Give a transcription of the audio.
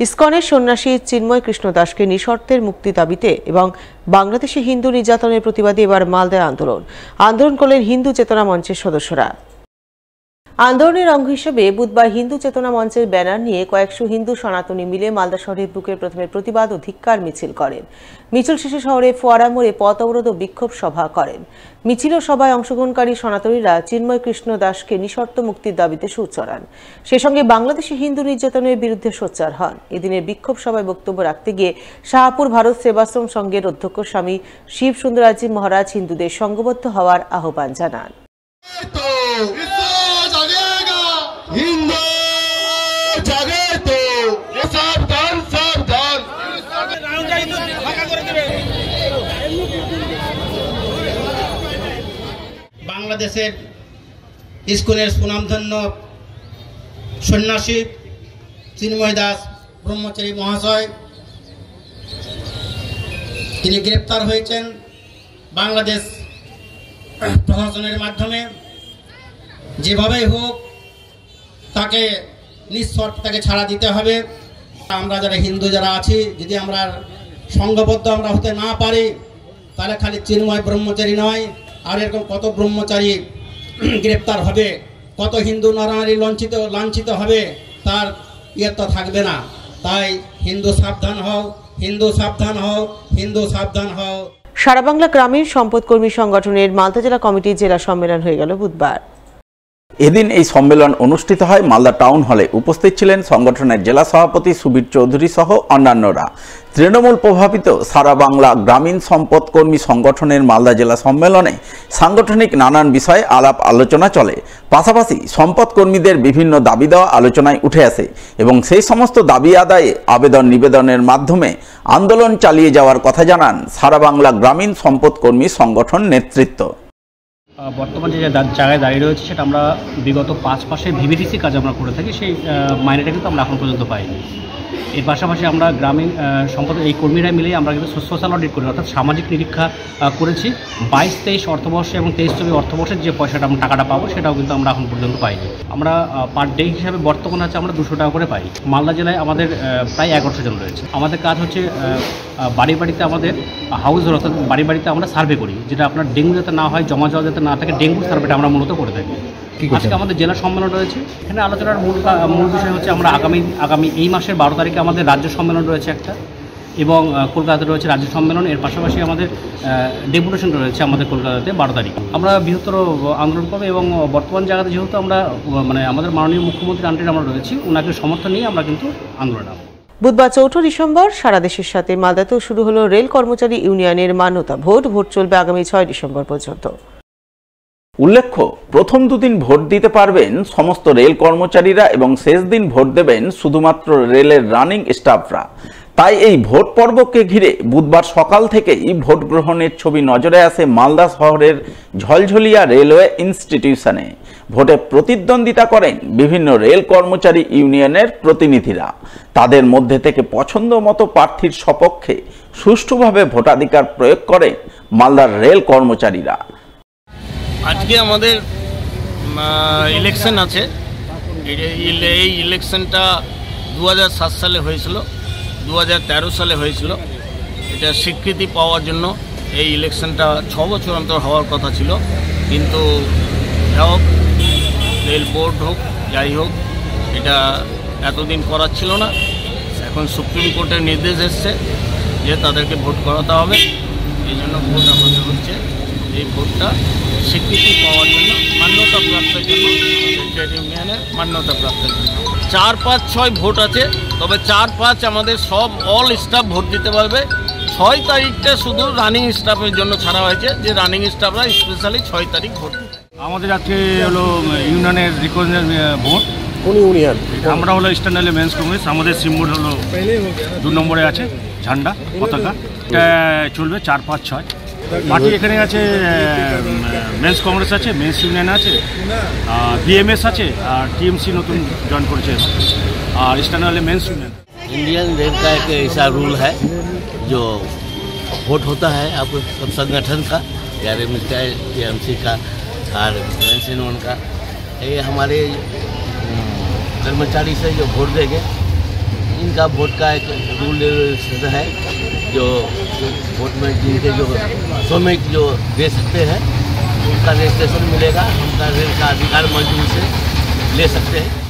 ইসকনের সন্ন্যাসী চিন্ময় কৃষ্ণ দাসকে নিঃশর্তের মুক্তি দাবিতে এবং বাংলাদেশে হিন্দু নির্যাতনের প্রতিবাদে এবার মালদায় আন্দোলন করলেন হিন্দু চেতনা মঞ্চের সদস্যরা। আন্দোলনের অঙ্গ হিসেবে বুধবার হিন্দু চেতনা মঞ্চের ব্যানার নিয়ে কয়েকশো হিন্দু সনাতনী মিলে মালদা শহরের বুকের প্রথমে প্রতিবাদ ও ধিক্কার মিছিল করেন। মিছিল শেষে শহরে ফোয়ারা মোড়ে পথ অবরোধ ও বিক্ষোভ সভা করেন। মিছিল ও সভায় অংশগ্রহণকারী সনাতনীরা চিন্ময় কৃষ্ণ দাসকে নিঃশর্ত মুক্তির দাবিতে সুর চড়ান। সে সঙ্গে বাংলাদেশে হিন্দু নির্যাতনের বিরুদ্ধে সোচ্চার হন। এদিনের বিক্ষোভ সভায় বক্তব্য রাখতে গিয়ে শাহপুর ভারত সেবাশ্রম সংঘের অধ্যক্ষ স্বামী শিব সুন্দরাজি মহারাজ হিন্দুদের সংঘবদ্ধ হওয়ার আহ্বান জানান। বাংলাদেশের ইসকনের সুনামধন্য সন্ন্যাসী চিন্ময় দাস ব্রহ্মচারী মহাশয় তিনি গ্রেপ্তার হয়েছেন বাংলাদেশ প্রশাসনের মাধ্যমে। যেভাবেই হোক তাকে নিঃশর্ত তাকে ছাড়া দিতে হবে। আমরা যারা হিন্দু যারা আছি, যদি আমরা সংঘবদ্ধ আমরা হতে না পারি তাহলে খালি চিন্ময় ব্রহ্মচারী নয়, আর এরকম কত ব্রহ্মচারী গ্রেপ্তার হবে, কত হিন্দু নরনারী লাঞ্ছিত হবে, তার তো থাকবে না। তাই হিন্দু সাবধান হও, হিন্দু সাবধান হও, হিন্দু সাবধান হও। সারা বাংলা গ্রামীণ সম্পদ কর্মী সংগঠনের মালদা জেলা কমিটির জেলা সম্মেলন হয়ে গেল বুধবার। এদিন এই সম্মেলন অনুষ্ঠিত হয় মালদা টাউন হলে। উপস্থিত ছিলেন সংগঠনের জেলা সভাপতি সুবীর চৌধুরী সহ অন্যান্যরা। তৃণমূল প্রভাবিত সারা বাংলা গ্রামীণ সম্পদ কর্মী সংগঠনের মালদা জেলা সম্মেলনে সাংগঠনিক নানান বিষয়ে আলাপ আলোচনা চলে। পাশাপাশি সম্পদ কর্মীদের বিভিন্ন দাবি দেওয়া আলোচনায় উঠে আসে এবং সেই সমস্ত দাবি আদায়ে আবেদন নিবেদনের মাধ্যমে আন্দোলন চালিয়ে যাওয়ার কথা জানান সারা বাংলা গ্রামীণ সম্পদ কর্মী সংগঠন নেতৃত্ব। বর্তমানে যে জায়গায় দাঁড়িয়ে রয়েছে সেটা আমরা বিগত 5 মাসে ভিভিডিসি কাজ আমরা করে থাকি, সেই মাইনেটা কিন্তু আমরা এখন পর্যন্ত পাইনি। এর পাশাপাশি আমরা গ্রামীণ সম্পদ এই কর্মীরা মিলে আমরা কিন্তু সোশ্যাল অডিট করি, অর্থাৎ সামাজিক নিরীক্ষা করেছি। 22-23 অর্থবর্ষে এবং 23-24 অর্থবর্ষের যে পয়সাটা আমরা টাকাটা পাবো সেটাও কিন্তু আমরা এখন পর্যন্ত পাইনি। আমরা পার ডে হিসাবে বর্তমানে আছে আমরা 200 টাকা করে পাই। মালদা জেলায় আমাদের প্রায় 1100 জন রয়েছে। আমাদের কাজ হচ্ছে বাড়ি বাড়িতে আমাদের হাউস, অর্থাৎ বাড়ি বাড়িতে আমরা সার্ভে করি, যেটা আপনার ডেঙ্গু যাতে না হয়, জমা জল যাতে না থাকে, ডেঙ্গু সার্ভেটা আমরা মূলত করে থাকি। আজকে আমাদের জেলা সম্মেলন রয়েছে। এখানে আলোচনার মূল বিষয় হচ্ছে আমরা আগামী এই মাসের 12 তারিখে আমাদের রাজ্য সম্মেলন রয়েছে একটা, এবং কলকাতাতে রয়েছে রাজ্য সম্মেলন। এর পাশাপাশি আমাদের ডেপুটেশন রয়েছে আমাদের কলকাতাতে 12 তারিখ। আমরা বৃহত্তর আন্দোলন করবো এবং বর্তমান জায়গাতে যেহেতু আমরা আমাদের মাননীয় মুখ্যমন্ত্রীর আন্ডারে আমরা রয়েছি, ওনাকে সমর্থন নিয়ে আমরা কিন্তু আন্দোলন নামব। বুধবার 4 ডিসেম্বর সারা দেশের সাথে মালদাতেও শুরু হলো রেল কর্মচারী ইউনিয়নের মান্যতা ভোট চলবে আগামী 6 ডিসেম্বর পর্যন্ত। উল্লেখ্য, প্রথম দুদিন ভোট দিতে পারবেন সমস্ত রেল কর্মচারীরা এবং শেষ দিন ভোট দেবেন শুধুমাত্র রেলের রানিং স্টাফরা। তাই এই ভোট পর্বকে ঘিরে বুধবার সকাল থেকেই ভোট গ্রহণের ছবি নজরে আসে মালদা শহরের ঝলঝলিয়া রেলওয়ে ইনস্টিটিউশনে। ভোটে প্রতিদ্বন্দ্বিতা করেন বিভিন্ন রেল কর্মচারী ইউনিয়নের প্রতিনিধিরা। তাদের মধ্যে থেকে পছন্দ মতো প্রার্থীর সপক্ষে সুষ্ঠুভাবে ভোটাধিকার প্রয়োগ করে মালদার রেল কর্মচারীরা। আজকে আমাদের ইলেকশন আছে। এই ইলেকশনটা 2007 সালে হয়েছিল, 2013 সালে হয়েছিল। এটা স্বীকৃতি পাওয়ার জন্য এই ইলেকশনটা 6 বছর অন্তর হওয়ার কথা ছিল, কিন্তু হোক রেল বোর্ড হোক যাই হোক এটা এতদিন করার ছিল না। এখন সুপ্রিম কোর্টের নির্দেশ এসছে যে তাদেরকে ভোট করাতে হবে, এই জন্য ভোট আমাদের হচ্ছে। এই ভোটটা স্বীকৃতি পাওয়ার জন্য, মান্যতা প্রাপ্তের জন্য, ট্রেড ইউনিয়নের মান্যতা প্রাপ্তের জন্য 4, 5, 6 ভোট আছে। তবে 4, 5 আমাদের সব অল স্টাফ ভোট দিতে পারবে। 6 তারিখটা শুধু রানিং স্টাফের জন্য ছাড়া হয়েছে, যে রানিং স্টাফরা স্পেশালি 6 তারিখ ভোট দিতে। আমাদের আজকে হলো ইউনিয়নের রিকগনাইজ ভোট। কোন ইউনিয়ন? আমরা হলো ইস্টার্ন রেলওয়ে মেন্স কংগ্রেস। আমাদের সিম্বল হলো 2 নম্বরে আছে ঝান্ডা পতাকা। এটা চলবে 4, 5, 6 পার্টি। এখানে আছে মেন্স কংগ্রেস আছে, মেন্স ইউনিয়ন আছে, বিএমএস আছে, আর টিএমসি নতুন জয়েন করেছে, और इस्टर्न वाले मेंस यूनियन। इंडियन रेल का एक ऐसा रूल है जो वोट होता है आपको सब संगठन का, आरएमएस का, टीएमसी का और मेंस यूनियन का। ये हमारे कर्मचारी से जो वोट देंगे इनका वोट का एक रूल है जो वोट में जिनके जो श्रमिक जो दे सकते हैं उनका रजिस्ट्रेशन मिलेगा, उनका रेल का अधिकार मजदूर से ले सकते हैं।